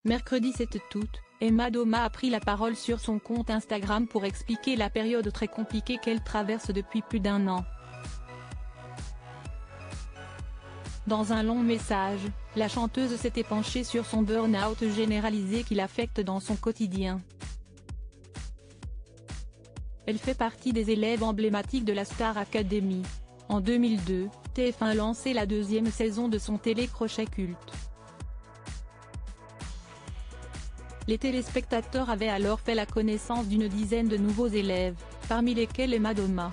Mercredi 7 août, Emma Doma a pris la parole sur son compte Instagram pour expliquer la période très compliquée qu'elle traverse depuis plus d'un an. Dans un long message, la chanteuse s'était penchée sur son burn-out généralisé qui l'affecte dans son quotidien. Elle fait partie des élèves emblématiques de la Star Academy. En 2002, TF1 lançait la deuxième saison de son télécrochet culte. Les téléspectateurs avaient alors fait la connaissance d'une dizaine de nouveaux élèves, parmi lesquels Emma Doma.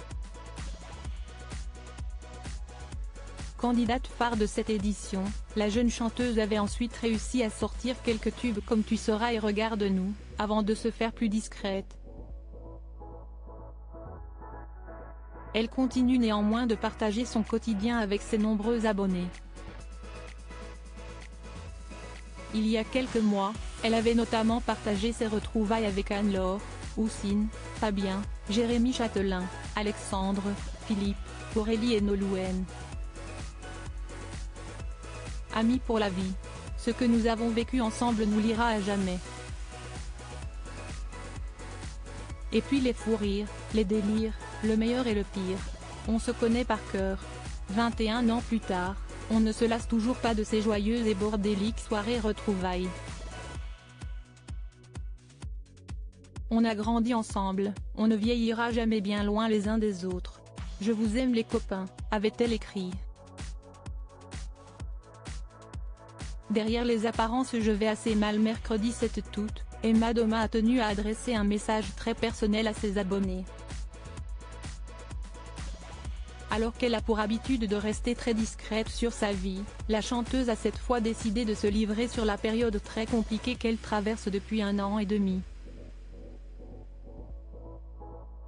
Candidate phare de cette édition, la jeune chanteuse avait ensuite réussi à sortir quelques tubes comme Tu seras et Regarde-nous, avant de se faire plus discrète. Elle continue néanmoins de partager son quotidien avec ses nombreux abonnés. Il y a quelques mois, elle avait notamment partagé ses retrouvailles avec Anne-Laure, Houssine, Fabien, Jérémy Chatelain, Alexandre, Philippe, Aurélie et Nolwenn. Amis pour la vie. Ce que nous avons vécu ensemble nous liera à jamais. Et puis les fous rires, les délires, le meilleur et le pire. On se connaît par cœur. 21 ans plus tard, on ne se lasse toujours pas de ces joyeuses et bordéliques soirées retrouvailles. On a grandi ensemble, on ne vieillira jamais bien loin les uns des autres. Je vous aime les copains, avait-elle écrit. Derrière les apparences je vais assez mal. Mercredi 7 août, Emma Doma a tenu à adresser un message très personnel à ses abonnés. Alors qu'elle a pour habitude de rester très discrète sur sa vie, la chanteuse a cette fois décidé de se livrer sur la période très compliquée qu'elle traverse depuis 1 an et demi.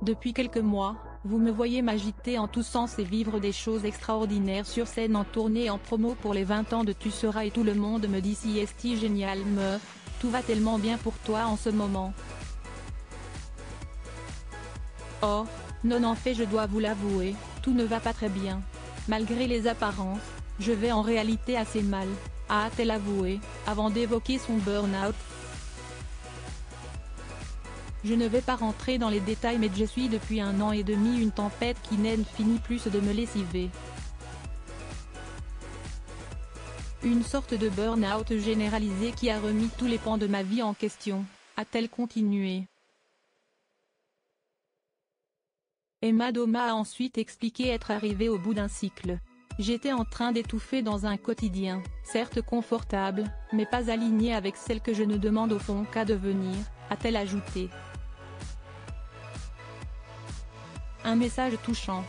Depuis quelques mois, vous me voyez m'agiter en tous sens et vivre des choses extraordinaires sur scène, en tournée et en promo pour les 20 ans de Tu seras, et tout le monde me dit si est génial meuf, tout va tellement bien pour toi en ce moment. Or, non, en fait je dois vous l'avouer, tout ne va pas très bien. Malgré les apparences, je vais en réalité assez mal, a-t-elle avoué, avant d'évoquer son burn-out. Je ne vais pas rentrer dans les détails mais je suis depuis 1 an et demi une tempête qui n'en finit plus de me lessiver. Une sorte de burn-out généralisé qui a remis tous les pans de ma vie en question, a-t-elle continué. Emma Doma a ensuite expliqué être arrivée au bout d'un cycle. J'étais en train d'étouffer dans un quotidien, certes confortable, mais pas aligné avec celle que je ne demande au fond qu'à devenir, a-t-elle ajouté. Un message touchant.